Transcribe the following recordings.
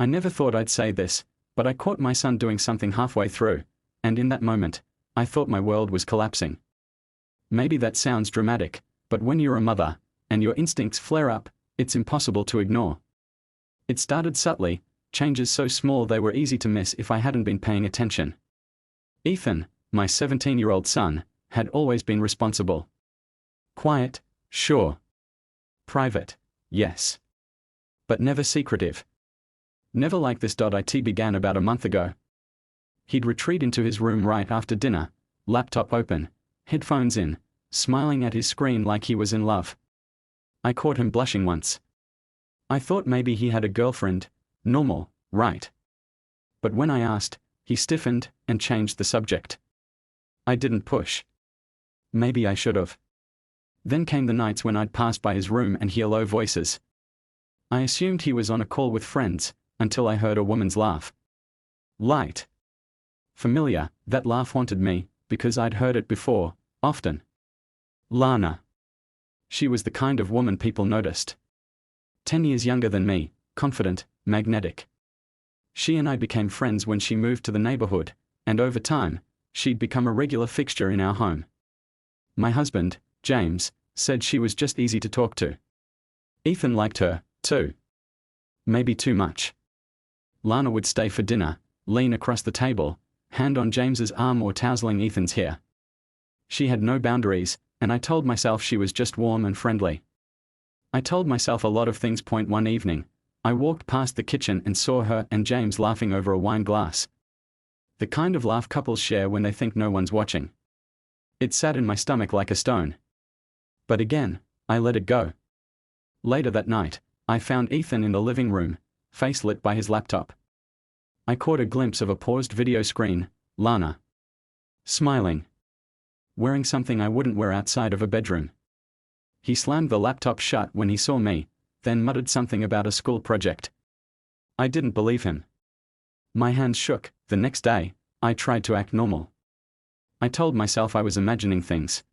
I never thought I'd say this, but I caught my son doing something halfway through, and in that moment, I thought my world was collapsing. Maybe that sounds dramatic, but when you're a mother, and your instincts flare up, it's impossible to ignore. It started subtly, changes so small they were easy to miss if I hadn't been paying attention. Ethan, my 17-year-old son, had always been responsible. Quiet, sure. Private, yes. But never secretive. Never like this. It began about a month ago. He'd retreat into his room right after dinner, laptop open, headphones in, smiling at his screen like he was in love. I caught him blushing once. I thought maybe he had a girlfriend, normal, right? But when I asked, he stiffened and changed the subject. I didn't push. Maybe I should've. Then came the nights when I'd pass by his room and hear low voices. I assumed he was on a call with friends, until I heard a woman's laugh. Light. Familiar, that laugh haunted me, because I'd heard it before, often. Lana. She was the kind of woman people noticed. 10 years younger than me, confident, magnetic. She and I became friends when she moved to the neighborhood, and over time, she'd become a regular fixture in our home. My husband, James, said she was just easy to talk to. Ethan liked her, too. Maybe too much. Lana would stay for dinner, lean across the table, hand on James's arm or tousling Ethan's hair. She had no boundaries, and I told myself she was just warm and friendly. I told myself a lot of things. One evening, I walked past the kitchen and saw her and James laughing over a wine glass. The kind of laugh couples share when they think no one's watching. It sat in my stomach like a stone. But again, I let it go. Later that night, I found Ethan in the living room, face lit by his laptop. I caught a glimpse of a paused video screen, Lana. Smiling. Wearing something I wouldn't wear outside of a bedroom. He slammed the laptop shut when he saw me, then muttered something about a school project. I didn't believe him. My hands shook. The next day, I tried to act normal. I told myself I was imagining things.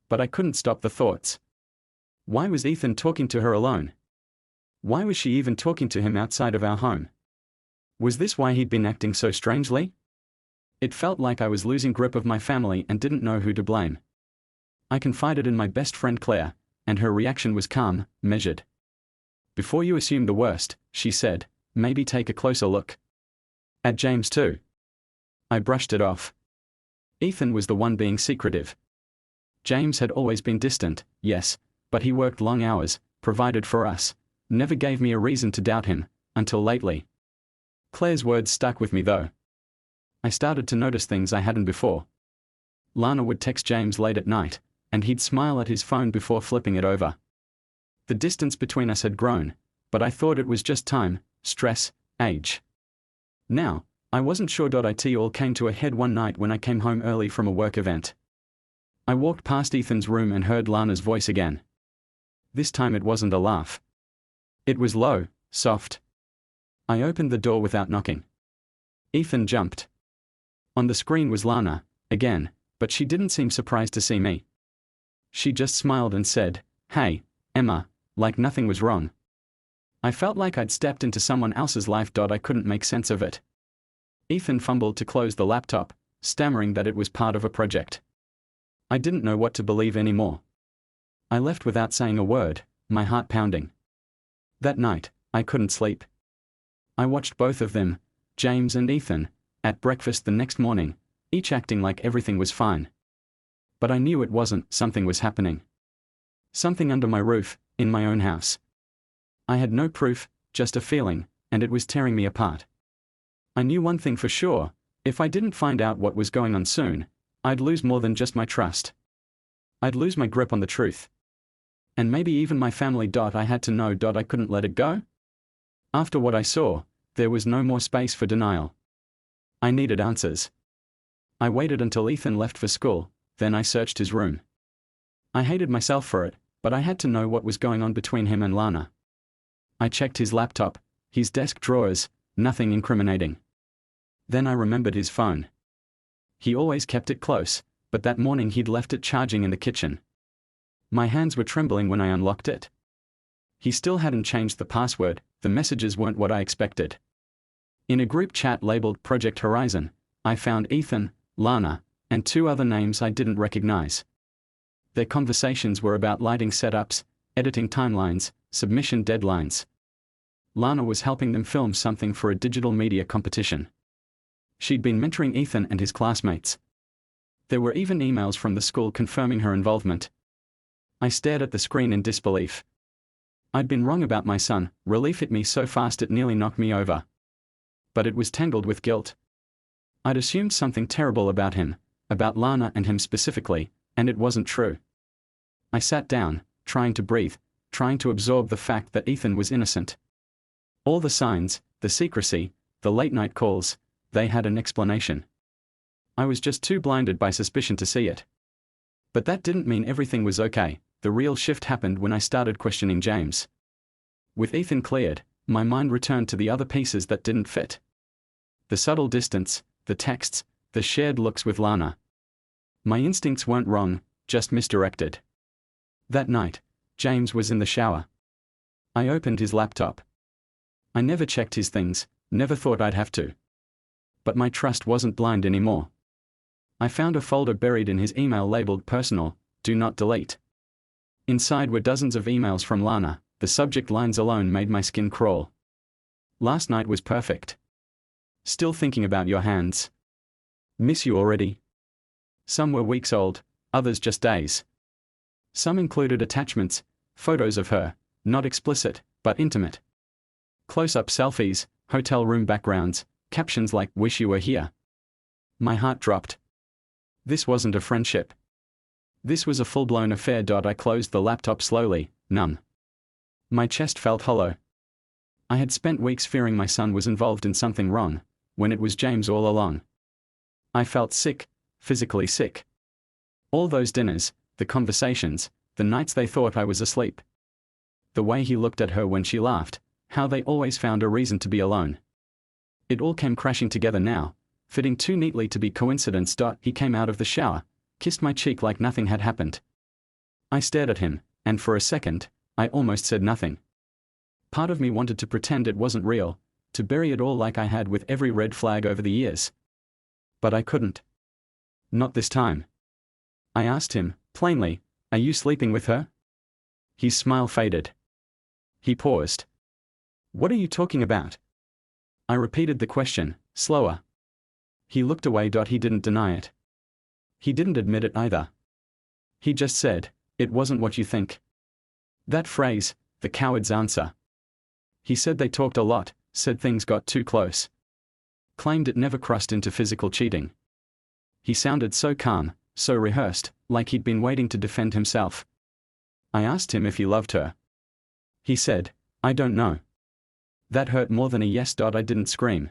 But I couldn't stop the thoughts. Why was Ethan talking to her alone? Why was she even talking to him outside of our home? Was this why he'd been acting so strangely? It felt like I was losing grip of my family and didn't know who to blame. I confided in my best friend Claire, and her reaction was calm, measured. Before you assume the worst, she said, maybe take a closer look. At James too. I brushed it off. Ethan was the one being secretive. James had always been distant, yes, but he worked long hours, provided for us, never gave me a reason to doubt him, until lately. Claire's words stuck with me though. I started to notice things I hadn't before. Lana would text James late at night, and he'd smile at his phone before flipping it over. The distance between us had grown, but I thought it was just time, stress, age. Now, I wasn't sure. It all came to a head one night when I came home early from a work event. I walked past Ethan's room and heard Lana's voice again. This time it wasn't a laugh. It was low, soft. I opened the door without knocking. Ethan jumped. On the screen was Lana, again, but she didn't seem surprised to see me. She just smiled and said, "Hey, Emma," like nothing was wrong. I felt like I'd stepped into someone else's life. I couldn't make sense of it. Ethan fumbled to close the laptop, stammering that it was part of a project. I didn't know what to believe anymore. I left without saying a word, my heart pounding. That night, I couldn't sleep. I watched both of them, James and Ethan, at breakfast the next morning, each acting like everything was fine. But I knew it wasn't. Something was happening. Something under my roof, in my own house. I had no proof, just a feeling, and it was tearing me apart. I knew one thing for sure: if I didn't find out what was going on soon, I'd lose more than just my trust. I'd lose my grip on the truth. And maybe even my family. I had to know. I couldn't let it go. After what I saw, there was no more space for denial. I needed answers. I waited until Ethan left for school, then I searched his room. I hated myself for it, but I had to know what was going on between him and Lana. I checked his laptop, his desk drawers, nothing incriminating. Then I remembered his phone. He always kept it close, but that morning he'd left it charging in the kitchen. My hands were trembling when I unlocked it. He still hadn't changed the password. The messages weren't what I expected. In a group chat labeled Project Horizon, I found Ethan, Lana, and 2 other names I didn't recognize. Their conversations were about lighting setups, editing timelines, submission deadlines. Lana was helping them film something for a digital media competition. She'd been mentoring Ethan and his classmates. There were even emails from the school confirming her involvement. I stared at the screen in disbelief. I'd been wrong about my son. Relief hit me so fast it nearly knocked me over. But it was tangled with guilt. I'd assumed something terrible about him, about Lana and him specifically, and it wasn't true. I sat down, trying to breathe, trying to absorb the fact that Ethan was innocent. All the signs, the secrecy, the late-night calls, they had an explanation. I was just too blinded by suspicion to see it. But that didn't mean everything was okay. The real shift happened when I started questioning James. With Ethan cleared, my mind returned to the other pieces that didn't fit. The subtle distance, the texts, the shared looks with Lana. My instincts weren't wrong, just misdirected. That night, James was in the shower. I opened his laptop. I never checked his things, never thought I'd have to. But my trust wasn't blind anymore. I found a folder buried in his email labeled Personal, Do Not Delete. Inside were dozens of emails from Lana. The subject lines alone made my skin crawl. Last night was perfect. Still thinking about your hands. Miss you already. Some were weeks old, others just days. Some included attachments, photos of her, not explicit, but intimate. Close-up selfies, hotel room backgrounds, captions like, "Wish you were here." My heart dropped. This wasn't a friendship. This was a full-blown affair. I closed the laptop slowly, numb. My chest felt hollow. I had spent weeks fearing my son was involved in something wrong, when it was James all along. I felt sick, physically sick. All those dinners, the conversations, the nights they thought I was asleep. The way he looked at her when she laughed, how they always found a reason to be alone. It all came crashing together now, fitting too neatly to be coincidence. He came out of the shower, kissed my cheek like nothing had happened. I stared at him, and for a second, I almost said nothing. Part of me wanted to pretend it wasn't real, to bury it all like I had with every red flag over the years. But I couldn't. Not this time. I asked him, plainly, "Are you sleeping with her?" His smile faded. He paused. "What are you talking about?" I repeated the question, slower. He looked away. He didn't deny it. He didn't admit it either. He just said, "It wasn't what you think." That phrase, the coward's answer. He said they talked a lot, said things got too close. Claimed it never crossed into physical cheating. He sounded so calm, so rehearsed, like he'd been waiting to defend himself. I asked him if he loved her. He said, "I don't know." That hurt more than a yes. I didn't scream.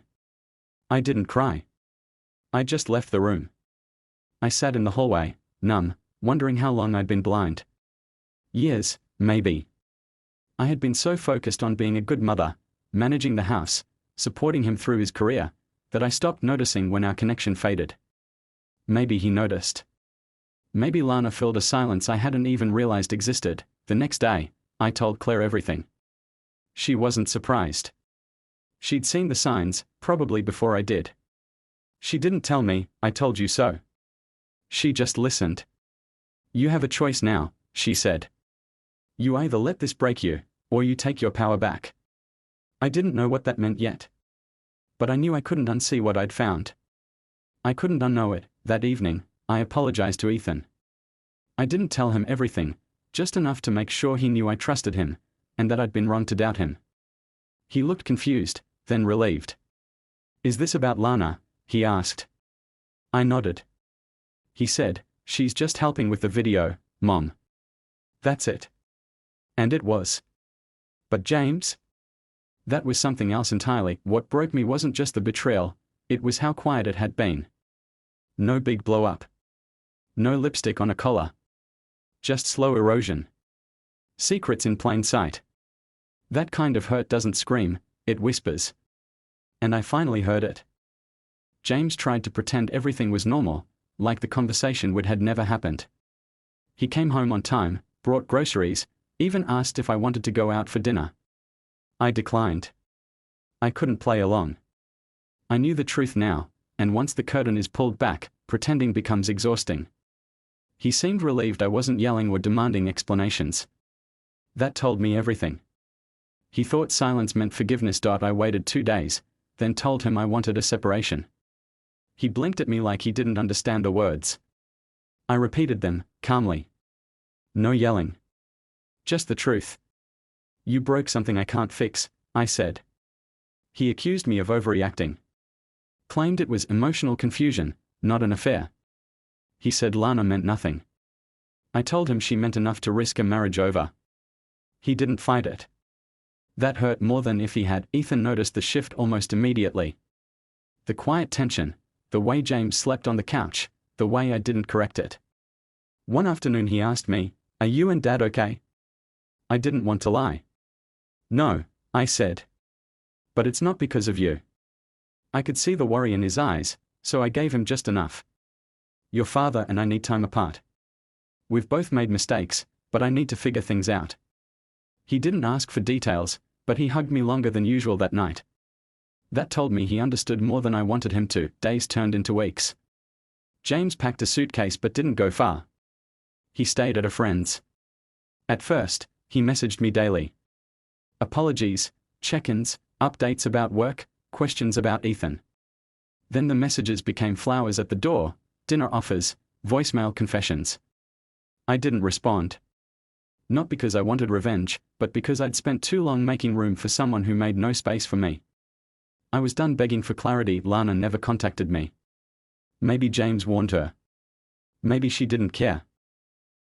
I didn't cry. I just left the room. I sat in the hallway, numb, wondering how long I'd been blind. Years, maybe. I had been so focused on being a good mother, managing the house, supporting him through his career, that I stopped noticing when our connection faded. Maybe he noticed. Maybe Lana filled a silence I hadn't even realized existed. The next day, I told Claire everything. She wasn't surprised. She'd seen the signs, probably before I did. She didn't tell me, "I told you so." She just listened. "You have a choice now," she said. "You either let this break you, or you take your power back." I didn't know what that meant yet. But I knew I couldn't unsee what I'd found. I couldn't unknow it. That evening, I apologized to Ethan. I didn't tell him everything, just enough to make sure he knew I trusted him, and that I'd been wrong to doubt him. He looked confused, then relieved. "Is this about Lana?" he asked. I nodded. He said, "She's just helping with the video, Mom." That's it. And it was. But James? That was something else entirely. What broke me wasn't just the betrayal, it was how quiet it had been. No big blow-up. No lipstick on a collar. Just slow erosion. Secrets in plain sight. That kind of hurt doesn't scream, it whispers. And I finally heard it. James tried to pretend everything was normal, like the conversation had never happened. He came home on time, brought groceries, even asked if I wanted to go out for dinner. I declined. I couldn't play along. I knew the truth now, and once the curtain is pulled back, pretending becomes exhausting. He seemed relieved I wasn't yelling or demanding explanations. That told me everything. He thought silence meant forgiveness. I waited 2 days, then told him I wanted a separation. He blinked at me like he didn't understand the words. I repeated them, calmly. No yelling. Just the truth. You broke something I can't fix, I said. He accused me of overreacting. Claimed it was emotional confusion, not an affair. He said Lana meant nothing. I told him she meant enough to risk a marriage over. He didn't fight it. That hurt more than if he had. Ethan noticed the shift almost immediately. The quiet tension, the way James slept on the couch, the way I didn't correct it. One afternoon he asked me, "Are you and Dad okay?" I didn't want to lie. "No," I said. "But it's not because of you." I could see the worry in his eyes, so I gave him just enough. "Your father and I need time apart. We've both made mistakes, but I need to figure things out." He didn't ask for details, but he hugged me longer than usual that night. That told me he understood more than I wanted him to. Days turned into weeks. James packed a suitcase but didn't go far. He stayed at a friend's. At first, he messaged me daily. Apologies, check-ins, updates about work, questions about Ethan. Then the messages became flowers at the door, dinner offers, voicemail confessions. I didn't respond. Not because I wanted revenge, but because I'd spent too long making room for someone who made no space for me. I was done begging for clarity. Lana never contacted me. Maybe James warned her. Maybe she didn't care.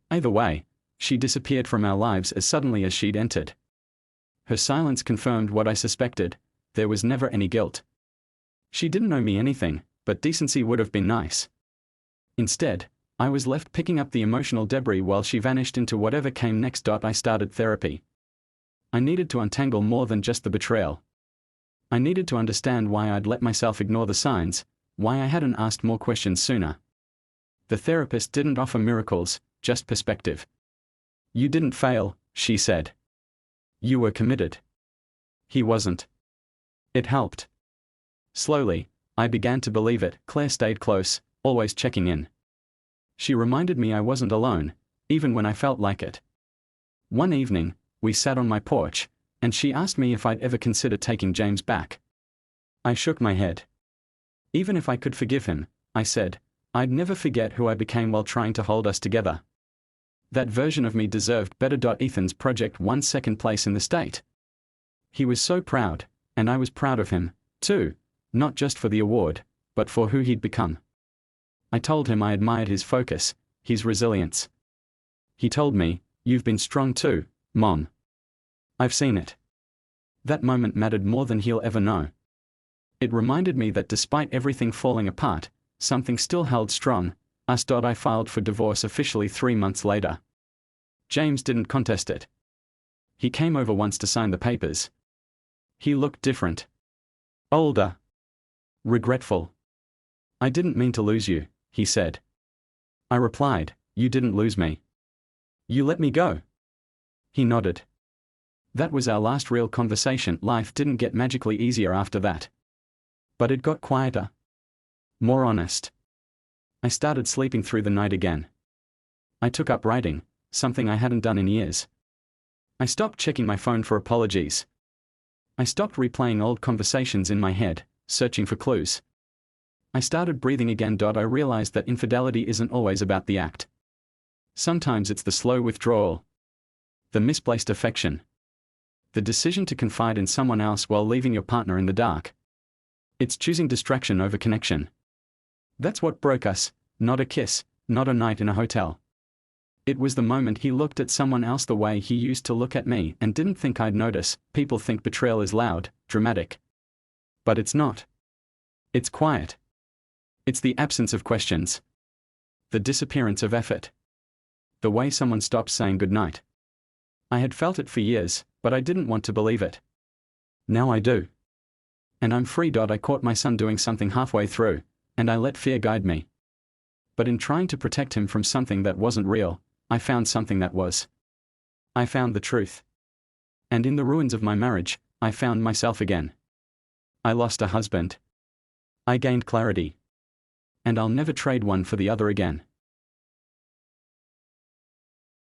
Either way, she disappeared from our lives as suddenly as she'd entered. Her silence confirmed what I suspected: there was never any guilt. She didn't know me anything, but decency would have been nice. Instead, I was left picking up the emotional debris while she vanished into whatever came next. I started therapy. I needed to untangle more than just the betrayal. I needed to understand why I'd let myself ignore the signs, why I hadn't asked more questions sooner. The therapist didn't offer miracles, just perspective. "You didn't fail," she said. "You were committed." He wasn't. It helped. Slowly, I began to believe it. Claire stayed close, always checking in. She reminded me I wasn't alone, even when I felt like it. One evening, we sat on my porch, and she asked me if I'd ever consider taking James back. I shook my head. Even if I could forgive him, I said, I'd never forget who I became while trying to hold us together. That version of me deserved better. Ethan's project won second place in the state. He was so proud, and I was proud of him, too, not just for the award, but for who he'd become. I told him I admired his focus, his resilience. He told me, "You've been strong too, Mom. I've seen it." That moment mattered more than he'll ever know. It reminded me that despite everything falling apart, something still held strong, us. I filed for divorce officially 3 months later. James didn't contest it. He came over once to sign the papers. He looked different. Older. Regretful. "I didn't mean to lose you," he said. I replied, "You didn't lose me. You let me go." He nodded. That was our last real conversation. Life didn't get magically easier after that. But it got quieter. More honest. I started sleeping through the night again. I took up writing, something I hadn't done in years. I stopped checking my phone for apologies. I stopped replaying old conversations in my head, searching for clues. I started breathing again. I realized that infidelity isn't always about the act. Sometimes it's the slow withdrawal, the misplaced affection, the decision to confide in someone else while leaving your partner in the dark. It's choosing distraction over connection. That's what broke us, not a kiss, not a night in a hotel. It was the moment he looked at someone else the way he used to look at me and didn't think I'd notice. People think betrayal is loud, dramatic. But it's not. It's quiet. It's the absence of questions. The disappearance of effort. The way someone stops saying goodnight. I had felt it for years, but I didn't want to believe it. Now I do. And I'm free. I caught my son doing something halfway through, and I let fear guide me. But in trying to protect him from something that wasn't real, I found something that was. I found the truth. And in the ruins of my marriage, I found myself again. I lost a husband. I gained clarity. And I'll never trade one for the other again.